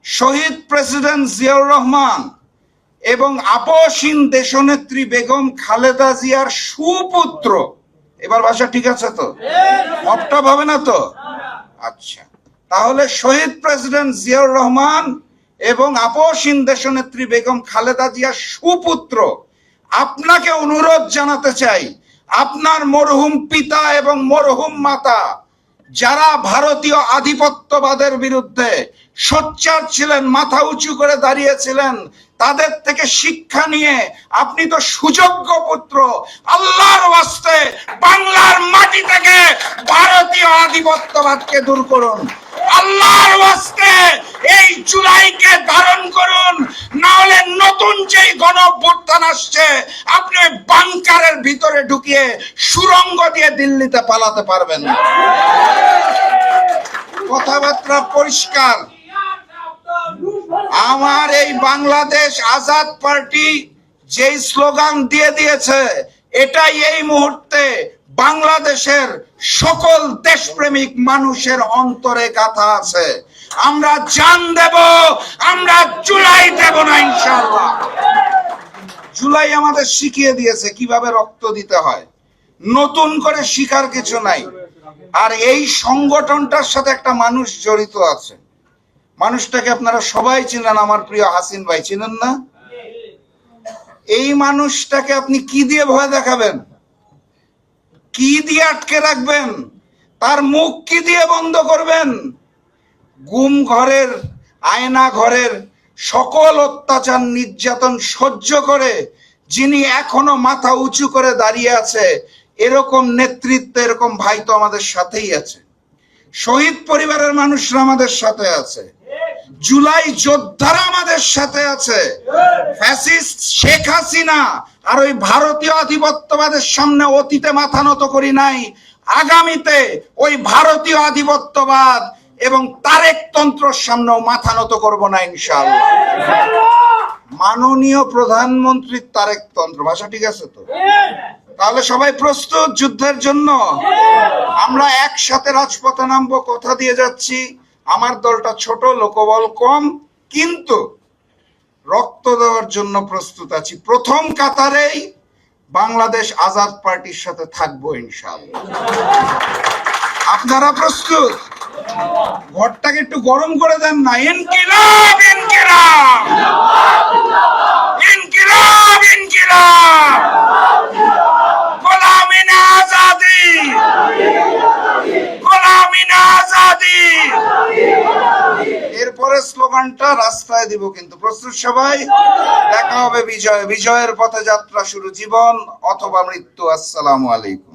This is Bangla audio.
শহীদ প্রেসিডেন্ট জিয়াউর রহমান এবং আপসহীন দেশনেত্রী বেগম খালেদা জিয়ার সুপুত্র, এবার ভাষা ঠিক আছে তো? অপটপ হবে না তো? আচ্ছা, তাহলে শহীদ প্রেসিডেন্ট জিয়াউর রহমান এবং আপসহীন দেশনেত্রী বেগম খালেদা জিয়ার সুপুত্র আপনাকে অনুরোধ জানাতে চাই, আপনার মরহুম পিতা এবং মরহুম মাতা যারা ভারতীয় আধিপত্যবাদের বিরুদ্ধে সোচ্চার ছিলেন, মাথা উঁচু করে দাঁড়িয়েছিলেন, তাদের থেকে শিক্ষা নিয়ে আপনি তো সুযোগ্য পুত্র, আল্লাহর ওয়াস্তে বাংলার মাটি থেকে ভারতীয় আধিপত্যবাদকে দূর করুন। আল্লাহর ওয়াস্তে এই জুলাইকে ধারণ করুন, না হলে নতুন যেই গণঅভ্যুত্থান আসছে আপনি বাংকারের ভিতরে ঢুকিয়ে সুড়ঙ্গ দিয়ে দিল্লিতে পালাতে পারবেন না। কথাবার্তা পরিষ্কার। আমার এই বাংলাদেশ আজাদ পার্টি যেই স্লোগান দিয়ে দিয়েছে, এটাই এই মুহূর্তে বাংলাদেশের সকল দেশপ্রেমিক মানুষের অন্তরে গাথা আছে। আমরা জান দেব, আমরা জুলাই দেব না ইনশাআল্লাহ। জুলাই আমাদের শিখিয়ে দিয়েছে কিভাবে রক্ত দিতে হয়, নতুন করে শিখার কিছু নাই। আর এই সংগঠনটার সাথে একটা মানুষ জড়িত আছে, মানুষটাকে আপনারা সবাই চিনেন, আমার প্রিয় হাসিন ভাই, চিনেন না? এই মানুষটাকে আপনি কি দিয়ে ভয় দেখাবেন, কি দিয়ে আটকে রাখবেন, তার মুখ কি দিয়ে বন্ধ করবেন? গুম ঘরের, আয়না ঘরের সকল অত্যাচার নির্যাতন সহ্য করে যিনি এখনো মাথা উঁচু করে দাঁড়িয়ে আছে, এরকম নেতৃত্ব, এরকম ভাই তো আমাদের সাথেই আছে। শহীদ পরিবারের মানুষরা আমাদের সাথে আছে, জুলাই যোদ্ধারা আমাদের সাথে আছে। ফ্যাসিস্ট শেখ হাসিনা আর ওই ভারতীয় আধিপত্যবাদের সামনে অতীতে মাথা নত করি নাই, আগামীতে ওই ভারতীয় আধিপত্যবাদ এবং তারেকতন্ত্রের সামনেও মাথা নত করব না ইনশাআল্লাহ। মাননীয় প্রধানমন্ত্রী তারেকতন্ত্র, ভাষা ঠিক আছে তো? তাহলে সবাই প্রস্তুত যুদ্ধের জন্য? আমরা একসাথে রাজপথে নামবো, কথা দিয়ে যাচ্ছি। আমার দলটা ছোট, লোকবল কম, কিন্তু রক্ত দেওয়ার জন্য প্রস্তুত আছি। প্রথম কাতারেই বাংলাদেশ আজাদ পার্টির সাথে থাকবো ইনশাআল্লাহ। আপনারা প্রস্তুত? ঘরটাকে একটু গরম করে দেন না। ইনকিলাব, ইনকিলাব, ইনকিলাব, ইনকিলাব, গোলামি না আজাদি, গোলামি না আজাদি। এরপরে স্লোগানটা রাস্তায় দিব, কিন্তু প্রস্তুত সবাই? দেখা হবে বিজয়, বিজয়ের পথে যাত্রা শুরু, জীবন অথবা মৃত্যু। আসসালামু আলাইকুম।